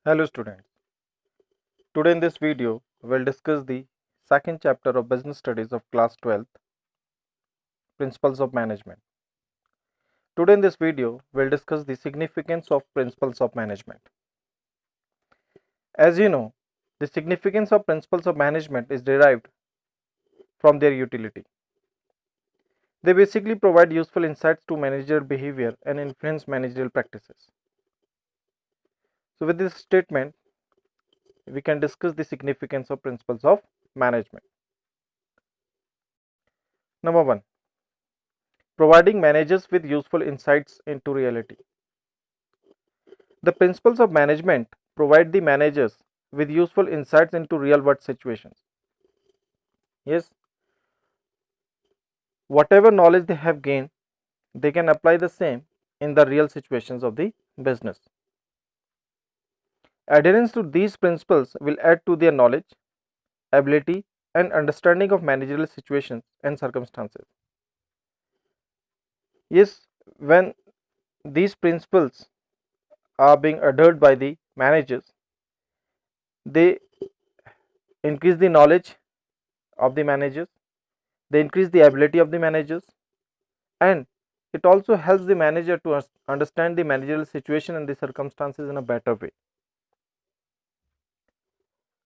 Hello students. Today in this video, we'll discuss the second chapter of Business Studies of class 12th, Principles of Management. Today in this video, we'll discuss the significance of Principles of Management. As you know, the significance of Principles of Management is derived from their utility. They basically provide useful insights to managerial behavior and influence managerial practices. So with this statement, we can discuss the significance of Principles of Management. Number 1. Providing managers with useful insights into reality. The principles of management provide the managers with useful insights into real world situations. Yes, whatever knowledge they have gained, they can apply the same in the real situations of the business. Adherence to these principles will add to their knowledge, ability, and understanding of managerial situations and circumstances. Yes, when these principles are being adhered by the managers, they increase the knowledge of the managers, they increase the ability of the managers, and it also helps the manager to understand the managerial situation and the circumstances in a better way.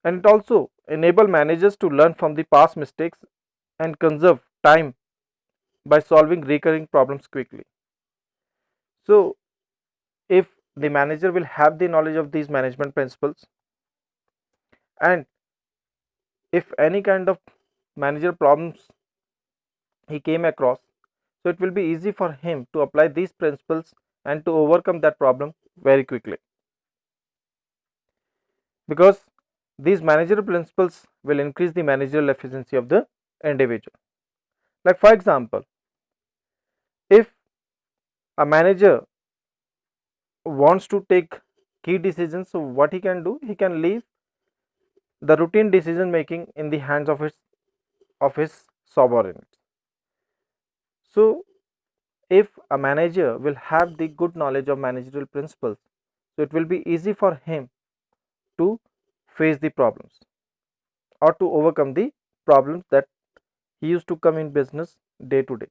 And it also enable managers to learn from the past mistakes and conserve time by solving recurring problems quickly. So if the manager will have the knowledge of these management principles, and if any kind of managerial problems he came across, so it will be easy for him to apply these principles and to overcome that problem very quickly, because these managerial principles will increase the managerial efficiency of the individual. Like for example, if a manager wants to take key decisions, so what he can do, he can leave the routine decision making in the hands of his subordinates. So if a manager will have the good knowledge of managerial principles, so it will be easy for him to face the problems or to overcome the problems that he used to come in business day to day.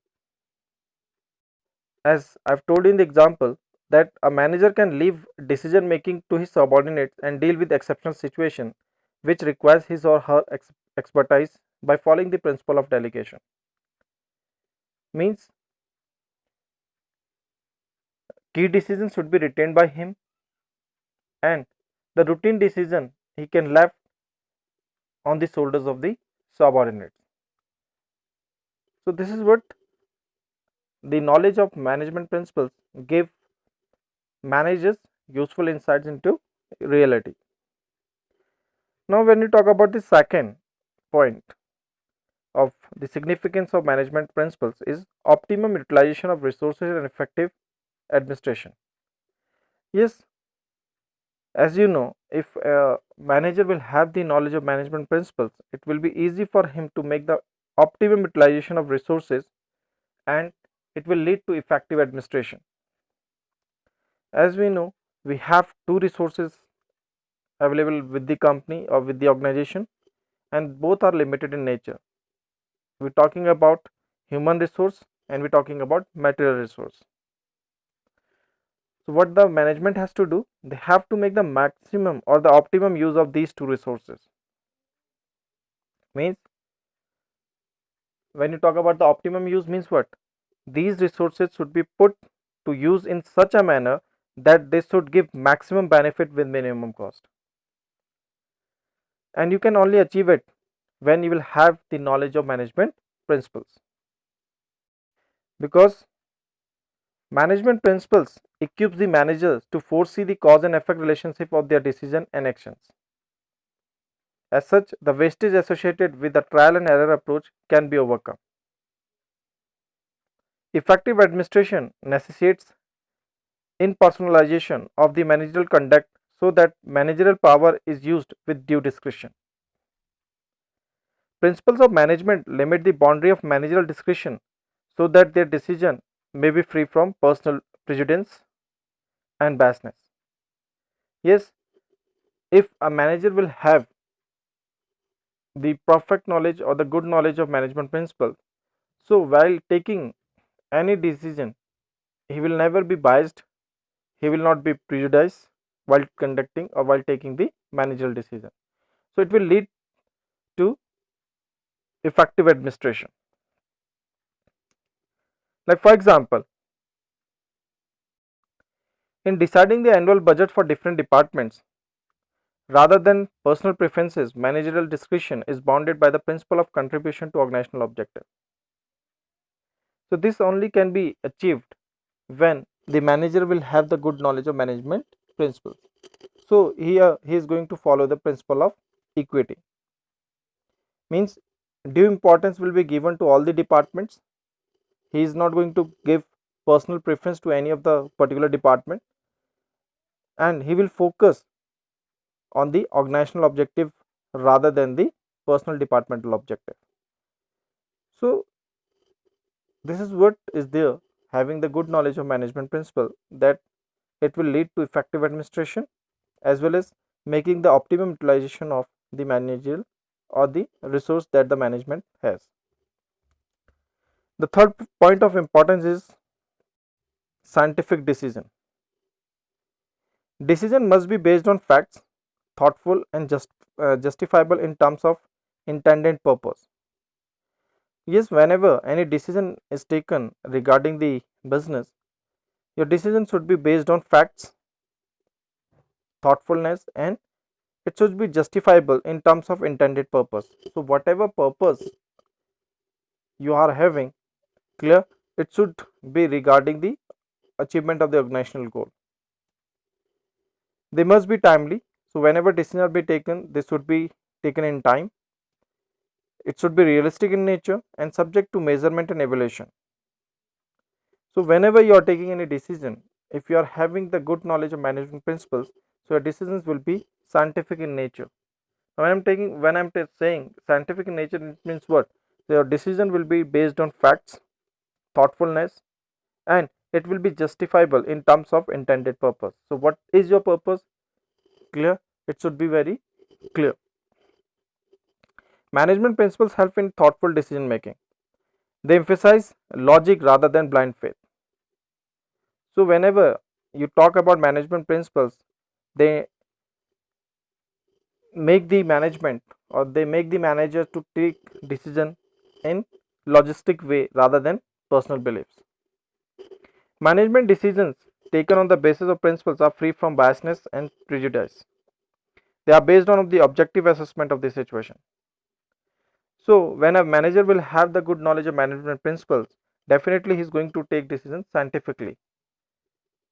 As I've told in the example, that a manager can leave decision making to his subordinates and deal with exceptional situation which requires his or her expertise by following the principle of delegation. Means key decisions should be retained by him, and the routine decision he can left on the shoulders of the subordinates. So this is what the knowledge of management principles give managers useful insights into reality. Now when we talk about the second point of the significance of management principles is optimum utilization of resources and effective administration. Yes, as you know, if a manager will have the knowledge of management principles, it will be easy for him to make the optimum utilization of resources, and it will lead to effective administration. As we know, we have two resources available with the company or with the organization, and both are limited in nature. We're talking about human resource and we're talking about material resource. So what the management has to do, they have to make the maximum or the optimum use of these two resources. Means when you talk about the optimum use, means what? These resources should be put to use in such a manner that they should give maximum benefit with minimum cost. And you can only achieve it when you will have the knowledge of management principles. Because management principles equips the managers to foresee the cause and effect relationship of their decision and actions. As such, the wastage associated with the trial and error approach can be overcome. Effective administration necessitates impersonalization of the managerial conduct so that managerial power is used with due discretion. Principles of management limit the boundary of managerial discretion so that their decision may be free from personal prejudice and biasness. Yes, if a manager will have the perfect knowledge or the good knowledge of management principle, so while taking any decision, he will never be biased, he will not be prejudiced while conducting or while taking the managerial decision. So it will lead to effective administration. Like for example, in deciding the annual budget for different departments, rather than personal preferences, managerial discretion is bounded by the principle of contribution to organizational objective. So this only can be achieved when the manager will have the good knowledge of management principles. So here he is going to follow the principle of equity. Means due importance will be given to all the departments. He is not going to give personal preference to any of the particular department, and he will focus on the organizational objective rather than the personal departmental objective. So this is what is there, having the good knowledge of management principle, that it will lead to effective administration as well as making the optimum utilization of the managerial or the resource that the management has. The third point of importance is scientific decision. Decision must be based on facts, thoughtful and justifiable in terms of intended purpose. Yes, whenever any decision is taken regarding the business, your decision should be based on facts, thoughtfulness, and it should be justifiable in terms of intended purpose. So whatever purpose you are having, clear, it should be regarding the achievement of the organizational goal. They must be timely. So whenever decision are be taken, they should be taken in time. It should be realistic in nature and subject to measurement and evaluation. So whenever you are taking any decision, if you are having the good knowledge of management principles, so your decisions will be scientific in nature. When I'm saying scientific in nature, it means what? Your decision will be based on facts, thoughtfulness, and it will be justifiable in terms of intended purpose. So what is your purpose? Clear? It should be very clear. Management principles help in thoughtful decision making. They emphasize logic rather than blind faith. So whenever you talk about management principles, they make the management or they make the manager to take decision in logistic way rather than personal beliefs. Management decisions taken on the basis of principles are free from biasness and prejudice. They are based on the objective assessment of the situation. So when a manager will have the good knowledge of management principles, definitely he is going to take decisions scientifically.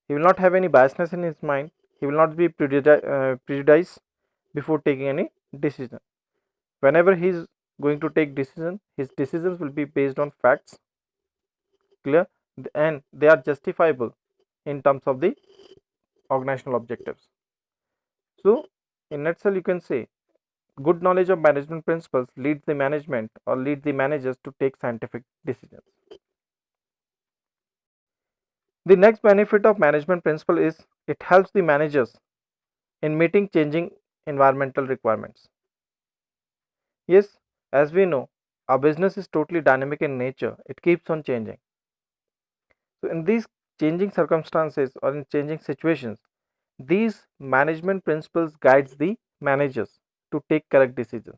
He will not have any biasness in his mind. He will not be prejudiced before taking any decision. Whenever he is going to take decision, his decisions will be based on facts, clear, and they are justifiable in terms of the organizational objectives. So in nutshell, you can say good knowledge of management principles leads the management or lead the managers to take scientific decisions. The next benefit of management principle is it helps the managers in meeting changing environmental requirements. Yes, as we know, our business is totally dynamic in nature. It keeps on changing. So in these changing circumstances or in changing situations, these management principles guides the managers to take correct decisions.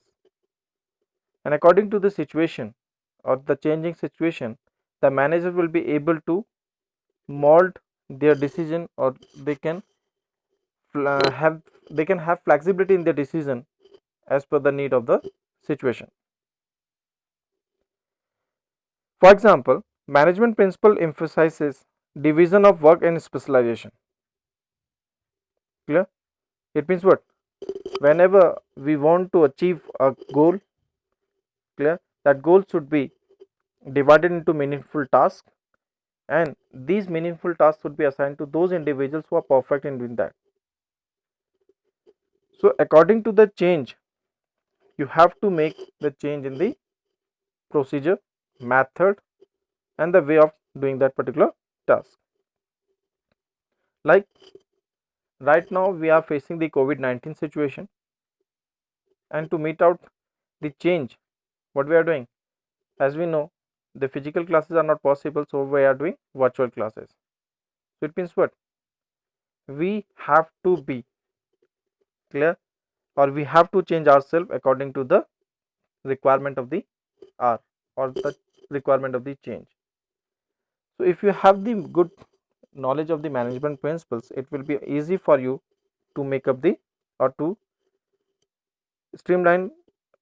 And according to the situation or the changing situation, the manager will be able to mold their decision, or have they can have flexibility in their decision as per the need of the situation. For example, management principle emphasizes division of work and specialization. Clear? It means what? Whenever we want to achieve a goal, clear, that goal should be divided into meaningful tasks, and these meaningful tasks should be assigned to those individuals who are perfect in doing that. So according to the change, you have to make the change in the procedure, method, and the way of doing that particular task. Like Right now we are facing the COVID-19 situation, and to meet out the change, what we are doing, as we know, the physical classes are not possible, so we are doing virtual classes. So it means what? We have to be clear, or we have to change ourselves according to the requirement of the hour or the requirement of the change. So if you have the good knowledge of the management principles, it will be easy for you to make up the or to streamline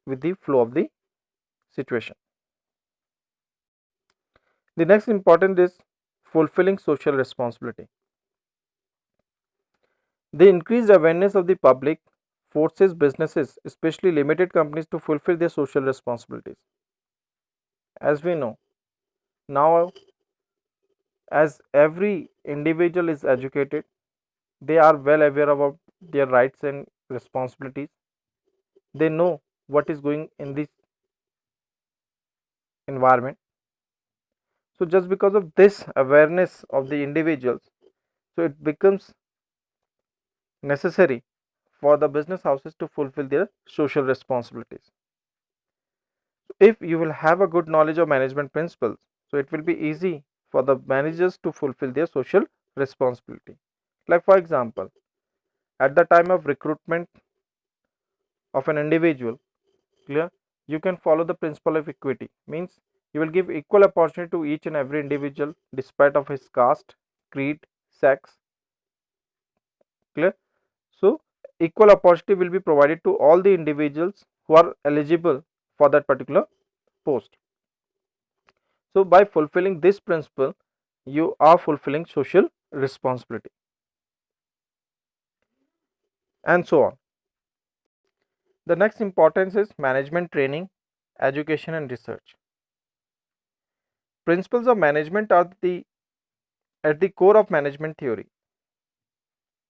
with the flow of the situation. The next important is fulfilling social responsibility. The increased awareness of the public forces businesses, especially limited companies, to fulfill their social responsibilities. As we know, now as every individual is educated, they are well aware about their rights and responsibilities. They know what is going in this environment. So just because of this awareness of the individuals, so it becomes necessary for the business houses to fulfill their social responsibilities. If you will have a good knowledge of management principles, so it will be easy for the managers to fulfill their social responsibility. Like for example, at the time of recruitment of an individual, clear, you can follow the principle of equity, means you will give equal opportunity to each and every individual despite of his caste, creed, sex, clear. So equal opportunity will be provided to all the individuals who are eligible for that particular post. So by fulfilling this principle, you are fulfilling social responsibility, and so on. The next importance is management training, education and research. Principles of management are at the core of management theory.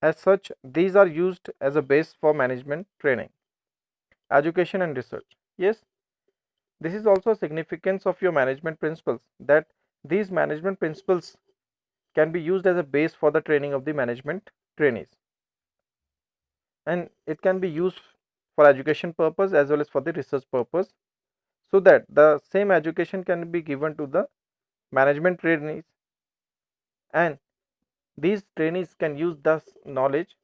As such, these are used as a base for management training, education and research. Yes, this is also a significance of your management principles, that these management principles can be used as a base for the training of the management trainees, and it can be used for education purpose as well as for the research purpose, so that the same education can be given to the management trainees, and these trainees can use this knowledge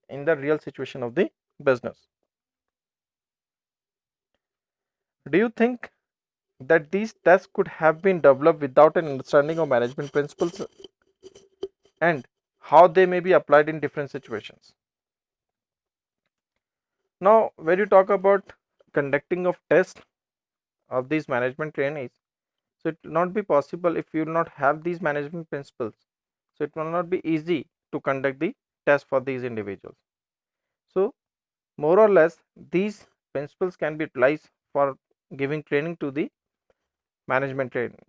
in the real situation of the business. Do you think that these tests could have been developed without an understanding of management principles and how they may be applied in different situations? Now, when you talk about conducting of tests of these management trainees, so it will not be possible if you will not have these management principles. So it will not be easy to conduct the test for these individuals. So more or less, these principles can be utilized for giving training to the management training.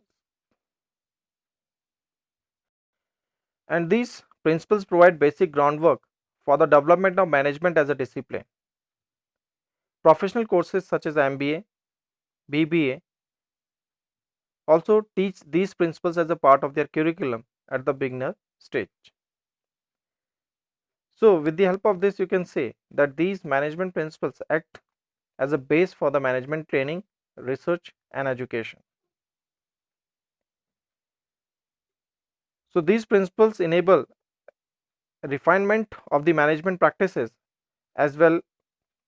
And these principles provide basic groundwork for the development of management as a discipline. Professional courses such as MBA, BBA also teach these principles as a part of their curriculum at the beginner stage. So with the help of this, you can say that these management principles act as a base for the management training, research and education. So these principles enable refinement of the management practices as well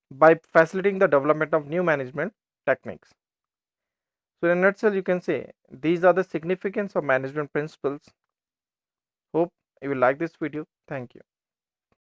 by facilitating the development of new management techniques. So in a nutshell, you can say these are the significance of management principles. Hope you will like this video. Thank you.